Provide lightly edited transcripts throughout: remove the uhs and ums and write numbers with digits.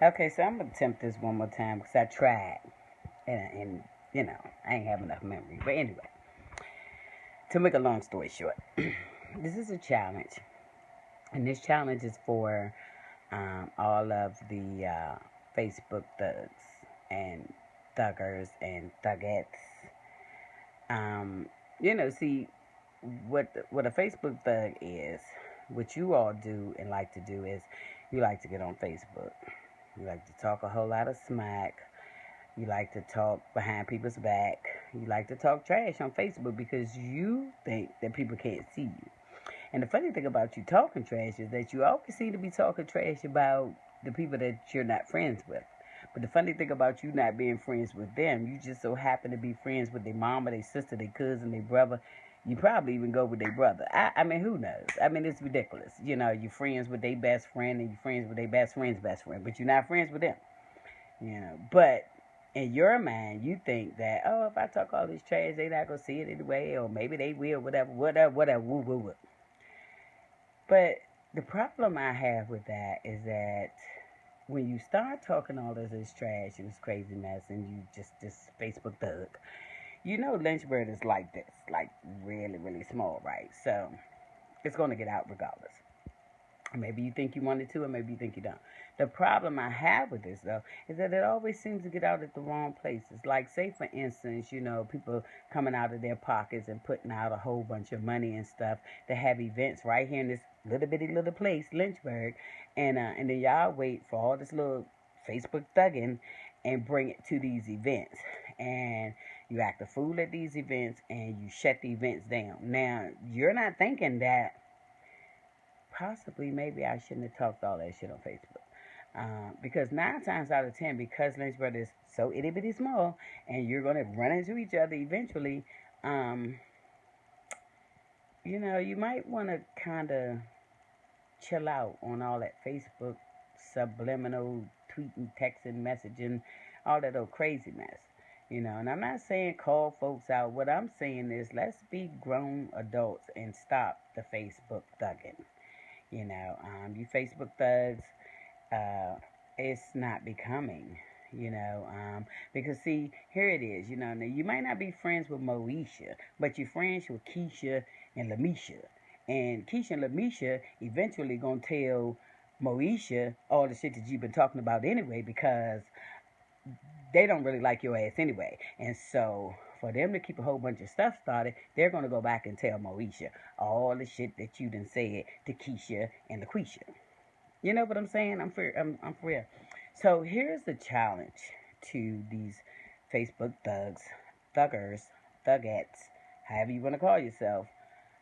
Okay, so I'm gonna attempt this one more time because I tried, and I ain't have enough memory. But anyway, to make a long story short, this is a challenge, and this challenge is for all of the Facebook thugs and thuggers and thuggettes. Um, see what a Facebook thug is. What you all do and like to do is you like to get on Facebook. You like to talk a whole lot of smack. You like to talk behind people's back. You like to talk trash on Facebook because you think that people can't see you. And the funny thing about you talking trash is that you always seem to be talking trash about the people that you're not friends with. But the funny thing about you not being friends with them, you just so happen to be friends with their mama, their sister, their cousin, their brother. You probably even go with their brother. I mean, who knows? I mean, it's ridiculous. You're friends with their best friend and you're friends with their best friend's best friend, but you're not friends with them. But in your mind, you think that, oh, if I talk all this trash, they not gonna see it anyway, or maybe they will, whatever, woo, woo, woo. But the problem I have with that is that when you start talking all this trash and this crazy mess, and you just this Facebook thug, Lynchburg is like this, like really, really small, right? So it's gonna get out regardless. Maybe you think you want it to, or maybe you think you don't. The problem I have with this, though, is that it always seems to get out at the wrong places. Like, say, for instance, people coming out of their pockets and putting out a whole bunch of money and stuff to have events right here in this little bitty little place, Lynchburg, and then y'all wait for all this little Facebook thugging and bring it to these events. And you act a fool at these events and you shut the events down. Now, you're not thinking that possibly maybe I shouldn't have talked all that shit on Facebook. Because 9 times out of 10, because Lynchburg is so itty bitty small, and you're going to run into each other eventually, you might want to kind of chill out on all that Facebook subliminal tweeting, texting, messaging, all that old crazy mess. And I'm not saying call folks out. What I'm saying is let's be grown adults and stop the Facebook thugging. You Facebook thugs, it's not becoming, because see, here it is, now you might not be friends with Moesha, but you're friends with Keisha and Lamisha. And Keisha and Lamisha eventually gonna tell Moesha all the shit that you've been talking about anyway, because they don't really like your ass anyway. And so for them to keep a whole bunch of stuff started, they're going to go back and tell Moesha all the shit that you done said to Keisha and LaQuisha. You know what I'm saying? I'm for real. So here's the challenge to these Facebook thugs, thuggers, thuggettes, however you want to call yourself.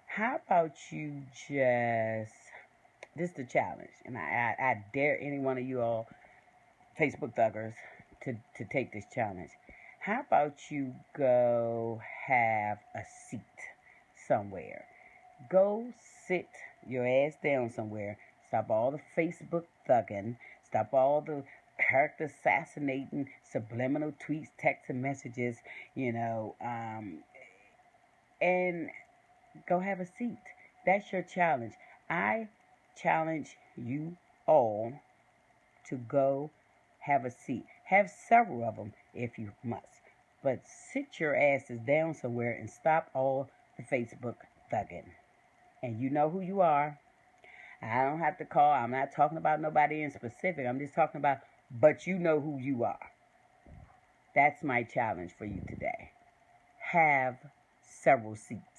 How about you just, this is the challenge, and I dare any one of you all Facebook thuggers to take this challenge. How about you go have a seat somewhere? Go sit your ass down somewhere. Stop all the Facebook thugging. Stop all the character assassinating, subliminal tweets, texts, and messages, and go have a seat. That's your challenge. I challenge you all to go have a seat. Have several of them if you must. But sit your asses down somewhere and stop all the Facebook thugging. And you know who you are. I don't have to call. I'm not talking about nobody in specific. I'm just talking about, but you know who you are. That's my challenge for you today. Have several seats.